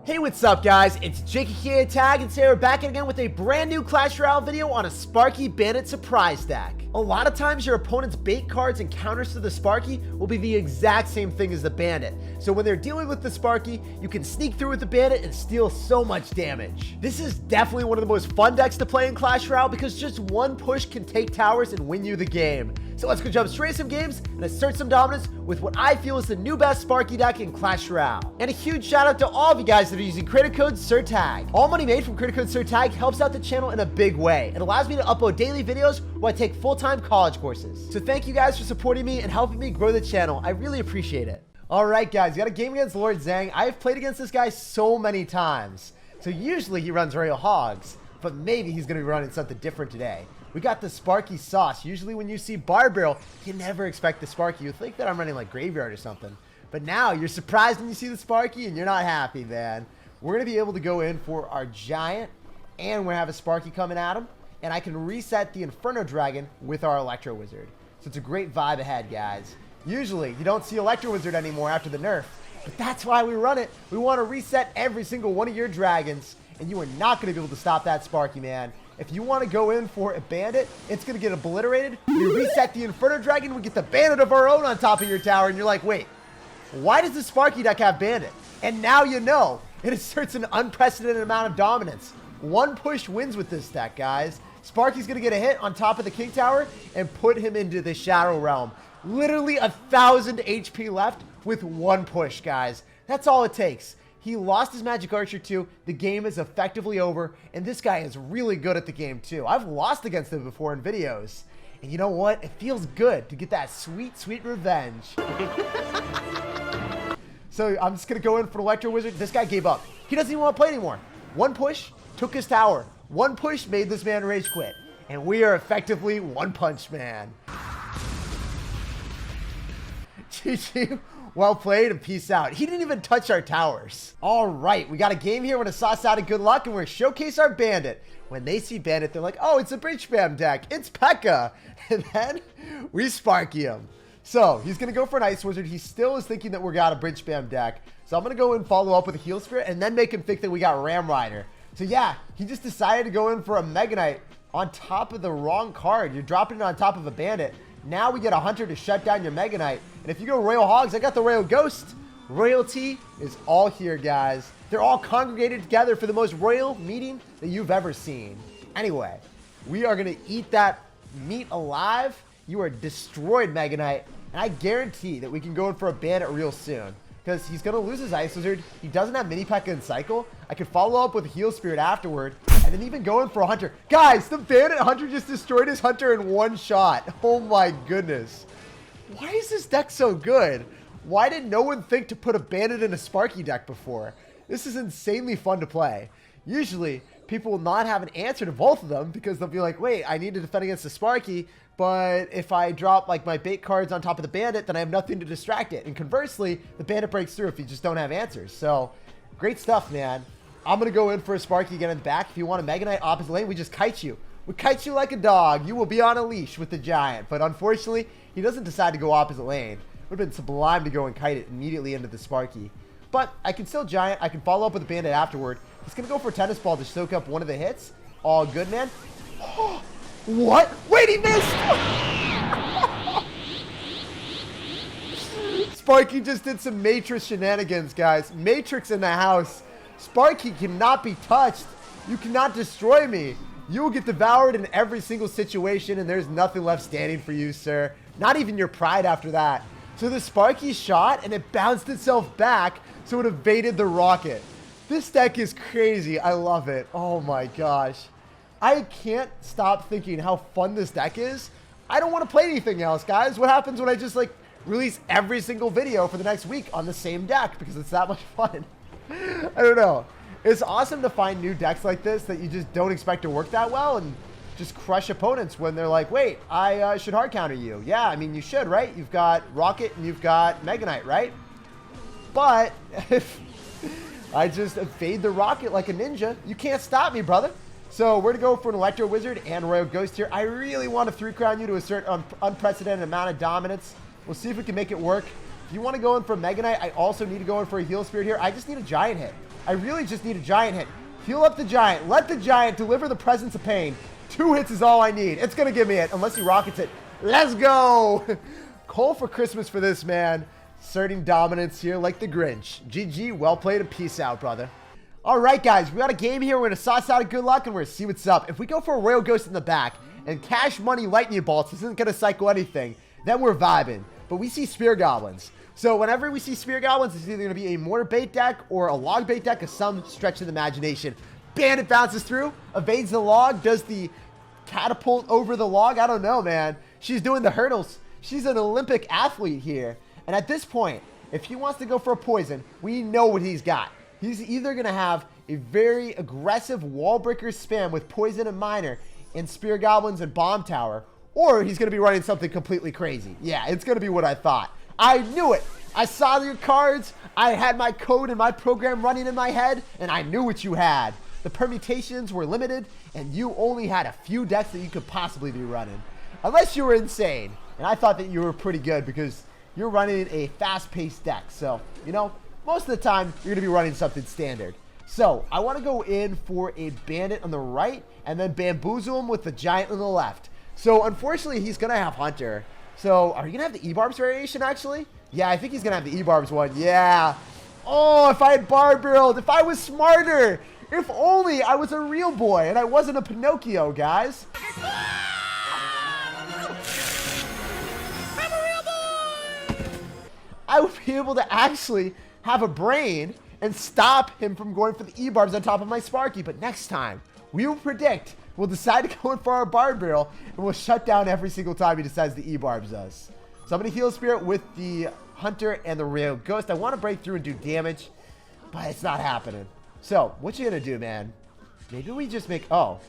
Hey, what's up guys? It's Incase Tag, and today we're back again with a brand new Clash Royale video on a Sparky Bandit surprise deck. A lot of times your opponent's bait cards and counters to the Sparky will be the exact same thing as the Bandit. So when they're dealing with the Sparky, you can sneak through with the Bandit and steal so much damage. This is definitely one of the most fun decks to play in Clash Royale because just one push can take towers and win you the game. So let's go jump straight into some games and assert some dominance with what I feel is the new best Sparky deck in Clash Royale. And a huge shout out to all of you guys that are using credit code SirTag. All money made from credit code SirTag helps out the channel in a big way. It allows me to upload daily videos while I take full-time college courses. So thank you guys for supporting me and helping me grow the channel. I really appreciate it. All right, guys, got a game against Lord Zhang. I've played against this guy so many times. So usually he runs Royal Hogs, but maybe he's gonna be running something different today. We got the Sparky sauce. Usually when you see Bar Barrel, you never expect the Sparky. You think that I'm running like Graveyard or something. But now you're surprised when you see the Sparky and you're not happy, man. We're going to be able to go in for our Giant, and we're going to have a Sparky coming at him. And I can reset the Inferno Dragon with our Electro Wizard. So it's a great vibe ahead, guys. Usually you don't see Electro Wizard anymore after the nerf. But that's why we run it. We want to reset every single one of your dragons. And you are not going to be able to stop that Sparky, man. If you want to go in for a Bandit, it's going to get obliterated. You reset the Inferno Dragon, we get the Bandit of our own on top of your tower, and you're like, wait, why does the Sparky deck have Bandit? And now you know. It asserts an unprecedented amount of dominance. One push wins with this deck, guys. Sparky's going to get a hit on top of the King Tower and put him into the Shadow Realm. Literally 1,000 HP left with one push, guys. That's all it takes. He lost his Magic Archer too. The game is effectively over, and this guy is really good at the game too. I've lost against him before in videos. And you know what? It feels good to get that sweet, sweet revenge. So I'm just going to go in for Electro Wizard. This guy gave up. He doesn't even want to play anymore. One push, took his tower. One push made this man rage quit. And we are effectively One Punch Man. GG. Well played and peace out. He didn't even touch our towers. All right, we got a game here. We're going to sauce out of good luck, and we're going to showcase our Bandit. When they see Bandit, they're like, oh, it's a bridge spam deck. It's P.E.K.K.A. And then we Sparky him. So he's going to go for an Ice Wizard. He still is thinking that we got a bridge spam deck. So I'm going to go and follow up with a Heal Spirit and then make him think that we got Ram Rider. So yeah, he just decided to go in for a Mega Knight on top of the wrong card. You're dropping it on top of a Bandit. Now we get a Hunter to shut down your Mega Knight. And if you go Royal Hogs, I got the Royal Ghost. Royalty is all here, guys. They're all congregated together for the most royal meeting that you've ever seen. Anyway, we are going to eat that meat alive. You are destroyed, Mega Knight. And I guarantee that we can go in for a Bandit real soon. Because he's going to lose his Ice Wizard. He doesn't have Mini P.E.K.K.A. in Cycle. I could follow up with a Heal Spirit afterward. And then even go in for a Hunter. Guys, the Bandit Hunter just destroyed his Hunter in one shot. Oh my goodness. Why is this deck so good? Why did no one think to put a Bandit in a Sparky deck before? This is insanely fun to play. Usually, people will not have an answer to both of them because they'll be like, wait, I need to defend against the Sparky, but if I drop like my bait cards on top of the Bandit, then I have nothing to distract it. And conversely, the Bandit breaks through if you just don't have answers. So, great stuff, man. I'm going to go in for a Sparky again in the back. If you want a Mega Knight opposite lane, we just kite you. We kite you like a dog. You will be on a leash with the Giant. But unfortunately, he doesn't decide to go opposite lane. It would have been sublime to go and kite it immediately into the Sparky. But I can still Giant. I can follow up with a Bandit afterward. He's going to go for a Tennis Ball to soak up one of the hits. All good, man. What? Wait, he missed! Sparky just did some Matrix shenanigans, guys. Matrix in the house. Sparky cannot be touched. You cannot destroy me. You will get devoured in every single situation, and there's nothing left standing for you, sir. Not even your pride after that. So the Sparky shot, and it bounced itself back, so it evaded the rocket. This deck is crazy. I love it. Oh my gosh. I can't stop thinking how fun this deck is. I don't want to play anything else, guys. What happens when I just, like, release every single video for the next week on the same deck? Because it's that much fun. I don't know. It's awesome to find new decks like this that you just don't expect to work that well and just crush opponents when they're like, wait, I should hard counter you. Yeah, I mean, you should, right? You've got Rocket and you've got Mega Knight, right? But if I just evade the Rocket like a ninja, you can't stop me, brother. So we're going to go for an Electro Wizard and Royal Ghost here. I really want to 3-crown you to assert an unprecedented amount of dominance. We'll see if we can make it work. If you want to go in for Mega Knight, I also need to go in for a Heal Spirit here. I just need a Giant hit. I really just need a Giant hit. Heal up the Giant. Let the Giant deliver the presence of pain. 2 hits is all I need. It's going to give me it, unless he rockets it. Let's go! Cole for Christmas for this, man. Asserting dominance here like the Grinch. GG, well played, and peace out, brother. All right, guys, we got a game here. We're going to sauce out a good luck, and we're going to see what's up. If we go for a Royal Ghost in the back and Cash Money Lightning Bolts, this isn't going to cycle anything, then we're vibing. But we see Spear Goblins. So whenever we see Spear Goblins, it's either going to be a Mortar Bait deck or a Log Bait deck of some stretch of the imagination. Bandit bounces through, evades the log, does the catapult over the log. I don't know, man. She's doing the hurdles. She's an Olympic athlete here. And at this point, if he wants to go for a poison, we know what he's got. He's either going to have a very aggressive wall breaker spam with poison and miner and Spear Goblins and Bomb Tower, or he's going to be running something completely crazy. Yeah, it's going to be what I thought. I knew it. I saw your cards. I had my code and my program running in my head, and I knew what you had. The permutations were limited, and you only had a few decks that you could possibly be running. Unless you were insane. And I thought that you were pretty good because you're running a fast-paced deck. So, you know, most of the time, you're going to be running something standard. So, I want to go in for a Bandit on the right and then bamboozle him with the Giant on the left. So, unfortunately, he's going to have Hunter. So, are you going to have the E-Barbs variation, actually? Yeah, I think he's going to have the E-Barbs one. Yeah. Oh, if I had Barb Barreled, if I was smarter. If only I was a real boy and I wasn't a Pinocchio, guys. I would be able to actually have a brain and stop him from going for the E-Barbs on top of my Sparky. But next time, we will predict, we'll decide to go in for our Barb Barrel, and we'll shut down every single time he decides the E-Barbs us. So I'm going to Heal Spirit with the Hunter and the Royal Ghost. I want to break through and do damage, but it's not happening. So, what you going to do, man? Maybe we just make... Oh,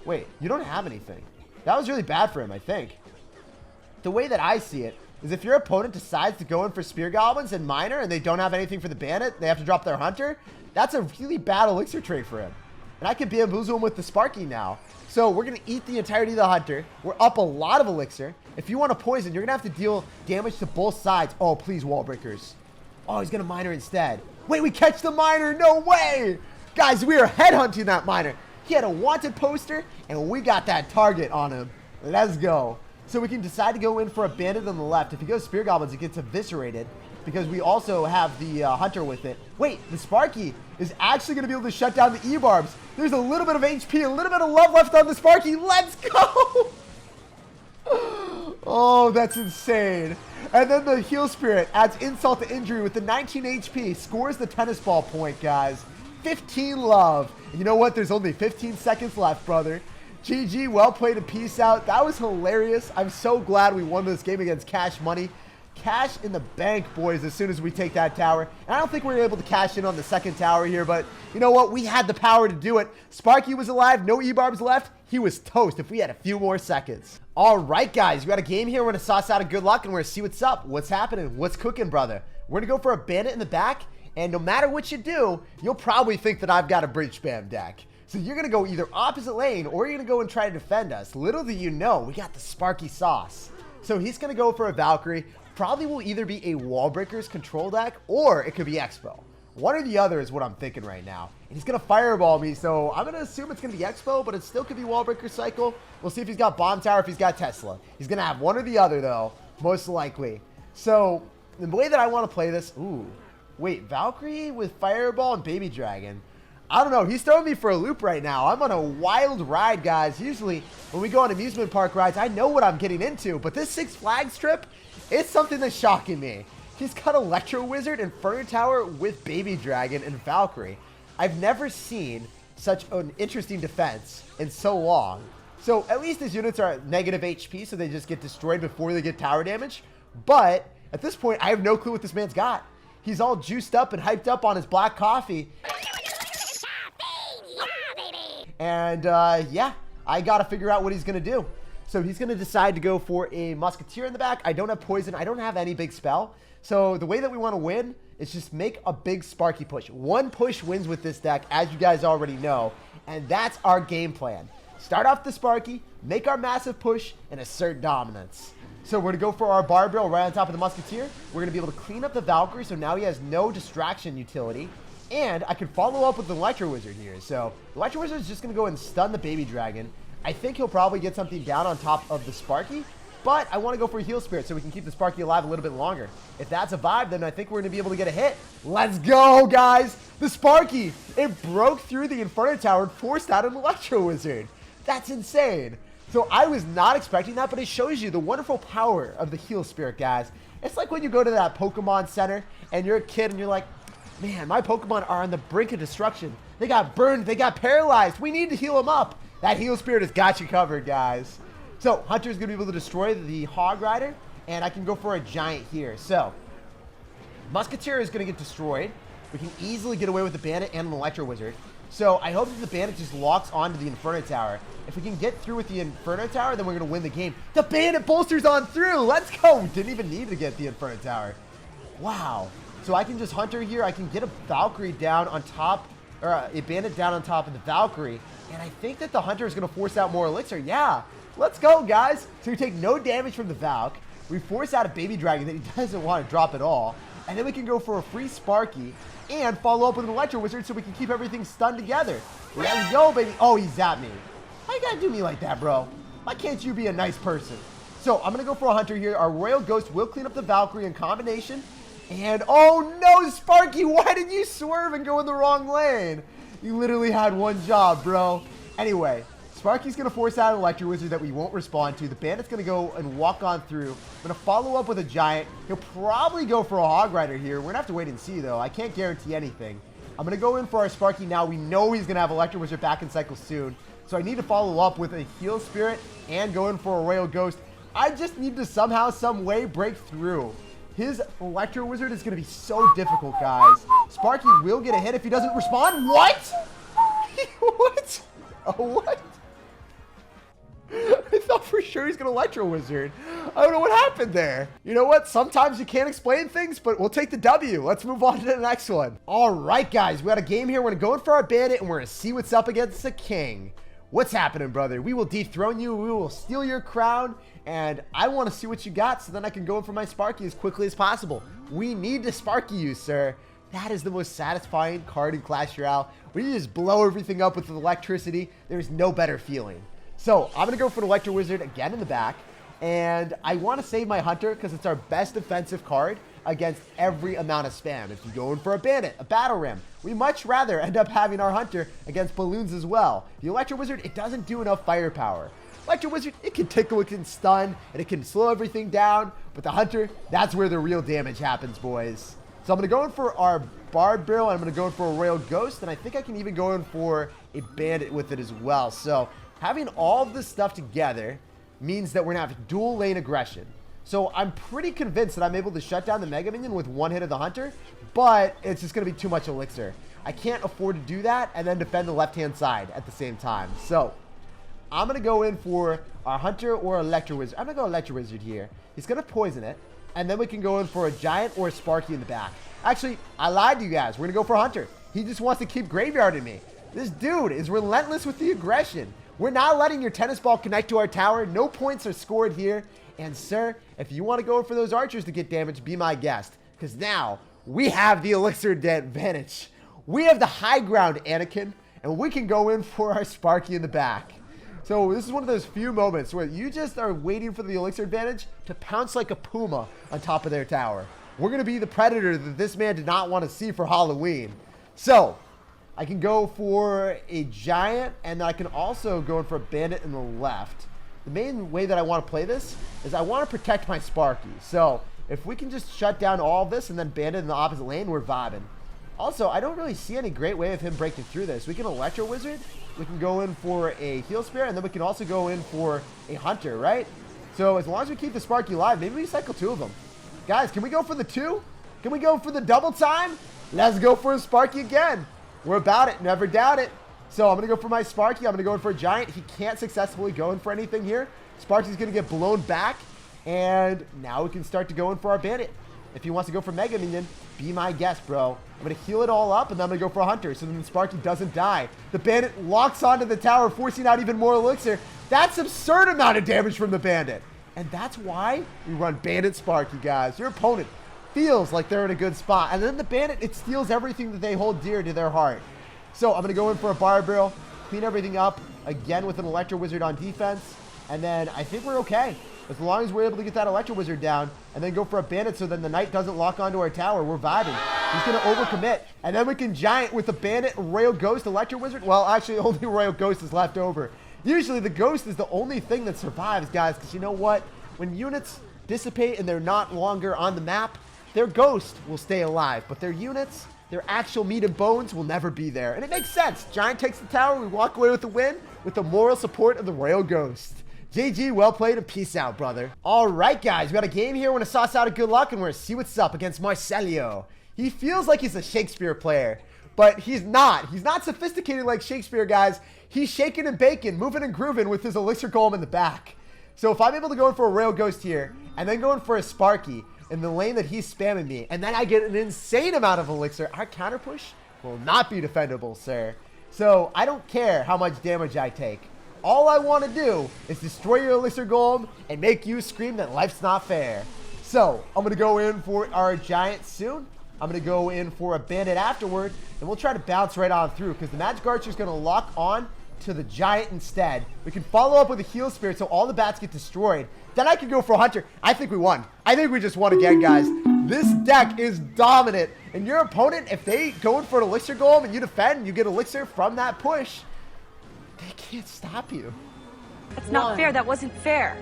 wait, you don't have anything. That was really bad for him, I think. The way that I see it is if your opponent decides to go in for Spear Goblins and Miner and they don't have anything for the Bandit, they have to drop their Hunter, that's a really bad Elixir trade for him. And I can bamboozle him with the Sparky now. So we're going to eat the entirety of the Hunter. We're up a lot of Elixir. If you want to poison, you're going to have to deal damage to both sides. Oh, please, Wall Breakers. Oh, he's going to Miner instead. Wait, we catch the Miner. No way. Guys, we are headhunting that Miner. He had a wanted poster, and we got that target on him. Let's go. So we can decide to go in for a Bandit on the left. If he goes Spear Goblins, it gets eviscerated because we also have the Hunter with it. Wait, the Sparky is actually going to be able to shut down the E-Barbs. There's a little bit of HP, a little bit of love left on the Sparky. Let's go. Oh, that's insane. And then the Heal Spirit adds insult to injury with the 19 HP. Scores the tennis ball point, guys. 15 love. And you know what? There's only 15 seconds left, brother. GG, well played and peace out. That was hilarious. I'm so glad we won this game against Cash Money. Cash in the bank, boys, as soon as we take that tower. And I don't think we were able to cash in on the second tower here, but you know what? We had the power to do it. Sparky was alive. No E-Barbs left. He was toast if we had a few more seconds. All right, guys. We got a game here. We're going to sauce out a good luck, and we're going to see what's up. What's happening? What's cooking, brother? We're going to go for a Bandit in the back, and no matter what you do, you'll probably think that I've got a Bridge Spam deck. So you're going to go either opposite lane or you're going to go and try to defend us. Little do you know, we got the Sparky sauce. So he's going to go for a Valkyrie. Probably will either be a Wall Breakers control deck or it could be Expo. One or the other is what I'm thinking right now. And he's going to Fireball me, so I'm going to assume it's going to be Expo, but it still could be Wall Breaker Cycle. We'll see if he's got Bomb Tower, if he's got Tesla. He's going to have one or the other, though, most likely. So the way that I want to play this... Ooh, wait, Valkyrie with Fireball and Baby Dragon. I don't know. He's throwing me for a loop right now. I'm on a wild ride, guys. Usually, when we go on amusement park rides, I know what I'm getting into. But this Six Flags trip, it's something that's shocking me. He's got Electro Wizard, Inferno Tower with Baby Dragon and Valkyrie. I've never seen such an interesting defense in so long. So, at least his units are at negative HP, so they just get destroyed before they get tower damage. But, at this point, I have no clue what this man's got. He's all juiced up and hyped up on his black coffee. And, yeah, I got to figure out what he's going to do. So he's going to decide to go for a Musketeer in the back. I don't have Poison. I don't have any big spell. So the way that we want to win is just make a big Sparky push. One push wins with this deck, as you guys already know. And that's our game plan. start off the Sparky, make our massive push, and assert dominance. So we're going to go for our bar barrel right on top of the Musketeer. We're going to be able to clean up the Valkyrie, so now he has no distraction utility. And I can follow up with the Electro Wizard here. So the Electro Wizard is just going to go and stun the Baby Dragon. I think he'll probably get something down on top of the Sparky. But I want to go for a Heal Spirit so we can keep the Sparky alive a little bit longer. If that's a vibe, then I think we're going to be able to get a hit. Let's go, guys. The Sparky, it broke through the Inferno Tower and forced out an Electro Wizard. That's insane. So I was not expecting that, but it shows you the wonderful power of the Heal Spirit, guys. It's like when you go to that Pokemon Center and you're a kid and you're like, man, my Pokemon are on the brink of destruction. They got burned. They got paralyzed. We need to heal them up. That Heal Spirit has got you covered, guys. So Hunter's going to be able to destroy the Hog Rider, and I can go for a Giant here. So Musketeer is going to get destroyed. We can easily get away with the Bandit and an Electro Wizard. So I hope that the Bandit just locks onto the Inferno Tower. If we can get through with the Inferno Tower, then we're going to win the game. The Bandit bolsters on through. Let's go. Didn't even need to get the Inferno Tower. Wow. So I can just Hunter here. I can get a Valkyrie down on top, or a Bandit down on top of the Valkyrie. And I think that the Hunter is going to force out more Elixir. Yeah. Let's go, guys. So we take no damage from the Valk. We force out a Baby Dragon that he doesn't want to drop at all. And then we can go for a free Sparky and follow up with an Electro Wizard so we can keep everything stunned together. Let's go, baby. Oh, he zapped me. Why you gotta do me like that, bro? Why can't you be a nice person? So I'm going to go for a Hunter here. Our Royal Ghost will clean up the Valkyrie in combination. And, oh, no, Sparky. Why did you swerve and go in the wrong lane? You literally had one job, bro. Anyway. Sparky's going to force out an Electro Wizard that we won't respond to. The Bandit's going to go and walk on through. I'm going to follow up with a Giant. He'll probably go for a Hog Rider here. We're going to have to wait and see, though. I can't guarantee anything. I'm going to go in for our Sparky now. We know he's going to have Electro Wizard back in cycle soon. So I need to follow up with a Heal Spirit and go in for a Royal Ghost. I just need to somehow, some way break through. His Electro Wizard is going to be so difficult, guys. Sparky will get a hit if he doesn't respond. What? What? Oh, what? I thought for sure he's going to Electro Wizard. I don't know what happened there. You know what? Sometimes you can't explain things, but we'll take the W. Let's move on to the next one. All right, guys. We got a game here. We're going to go in for our Bandit, and we're going to see what's up against the King. What's happening, brother? We will dethrone you. We will steal your crown, and I want to see what you got so then I can go in for my Sparky as quickly as possible. We need to Sparky you, sir. That is the most satisfying card in Clash Royale. When you just blow everything up with electricity, there's no better feeling. So I'm going to go for the Electro Wizard again in the back. And I want to save my Hunter because it's our best defensive card against every amount of spam. If you go in for a Bandit, a Battle Ram, we much rather end up having our Hunter against balloons as well. The Electro Wizard, it doesn't do enough firepower. Electro Wizard, it can tickle, it can stun, and it can slow everything down. But the Hunter, that's where the real damage happens, boys. So I'm going to go in for our Bard Barrel, and I'm going to go in for a Royal Ghost, and I think I can even go in for a Bandit with it as well. So having all of this stuff together means that we're going to have dual lane aggression. So I'm pretty convinced that I'm able to shut down the Mega Minion with one hit of the Hunter, but it's just going to be too much Elixir. I can't afford to do that and then defend the left-hand side at the same time. So I'm going to go in for our Hunter or Electro Wizard. I'm going to go Electro Wizard here. He's going to poison it, and then we can go in for a Giant or a Sparky in the back. Actually, I lied to you guys. We're going to go for Hunter. He just wants to keep graveyarding me. This dude is relentless with the aggression. We're not letting your tennis ball connect to our tower. No points are scored here. And sir, if you want to go for those archers to get damage, be my guest. Because now we have the Elixir advantage. We have the high ground, Anakin. And we can go in for our Sparky in the back. So this is one of those few moments where you just are waiting for the Elixir advantage to pounce like a puma on top of their tower. We're going to be the predator that this man did not want to see for Halloween. So I can go for a Giant, and I can also go in for a Bandit in the left. The main way that I want to play this is I want to protect my Sparky. So if we can just shut down all of this and then Bandit in the opposite lane, we're vibing. Also, I don't really see any great way of him breaking through this. We can Electro Wizard, we can go in for a Heal Spirit, and then we can also go in for a Hunter, right? So as long as we keep the Sparky alive, maybe we cycle two of them. Guys, can we go for the two? Can we go for the double time? Let's go for a Sparky again. We're about it. Never doubt it. So I'm going to go for my Sparky. I'm going to go in for a Giant. He can't successfully go in for anything here. Sparky's going to get blown back. And now we can start to go in for our Bandit. if he wants to go for Mega Minion, be my guest, bro. I'm going to heal it all up, and then I'm going to go for a Hunter, so then the Sparky doesn't die. The Bandit locks onto the tower, forcing out even more Elixir. That's absurd amount of damage from the Bandit. And that's why we run Bandit Sparky, guys. Your opponent feels like they're in a good spot. And then the Bandit, it steals everything that they hold dear to their heart. So I'm going to go in for a Barbarrel, clean everything up, again with an Electro Wizard on defense. And then I think we're okay. As long as we're able to get that Electro Wizard down and then go for a Bandit so then the Knight doesn't lock onto our tower, we're vibing. He's going to overcommit. And then we can Giant with the Bandit, Royal Ghost, Electro Wizard. Well, actually, only Royal Ghost is left over. Usually the Ghost is the only thing that survives, guys, because you know what? When units dissipate and they're not longer on the map, their Ghost will stay alive, but their units, their actual meat and bones will never be there. And it makes sense. Giant takes the tower, we walk away with the win with the moral support of the Royal Ghost. GG, well played, and peace out, brother. All right, guys, we got a game here. We're going to sauce out a good luck, and we're going to see what's up against Marcelio. He feels like he's a Shakespeare player, but he's not. He's not sophisticated like Shakespeare, guys. He's shaking and baking, moving and grooving with his Elixir Golem in the back. So if I'm able to go in for a Royal Ghost here, and then go in for a Sparky in the lane that he's spamming me, and then I get an insane amount of Elixir, our counter push will not be defendable, sir. So I don't care how much damage I take. All I want to do is destroy your Elixir Golem and make you scream that life's not fair. So I'm going to go in for our Giant soon. I'm going to go in for a Bandit afterward, and we'll try to bounce right on through because the Magic Archer is going to lock on to the Giant instead. We can follow up with a Heal Spirit so all the bats get destroyed. Then I can go for a Hunter. I think we won. I think we just won again, guys. This deck is dominant. And your opponent, if they go in for an Elixir Golem and you defend, you get Elixir from that push, they can't stop you. That's not fair. That wasn't fair.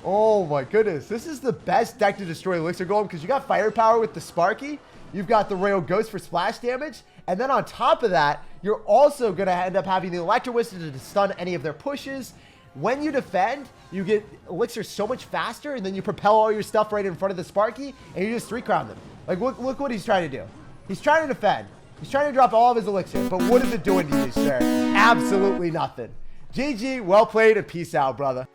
Oh my goodness. This is the best deck to destroy Elixir Golem because you got Firepower with the Sparky. You've got the Royal Ghost for splash damage. And then on top of that, you're also going to end up having the Electro Wizard to stun any of their pushes. When you defend, you get Elixir so much faster, and then you propel all your stuff right in front of the Sparky, and you just 3-crown them. Like, look what he's trying to do. He's trying to defend. He's trying to drop all of his Elixir, but what is it doing to you, sir? Absolutely nothing. GG, well played, and peace out, brother.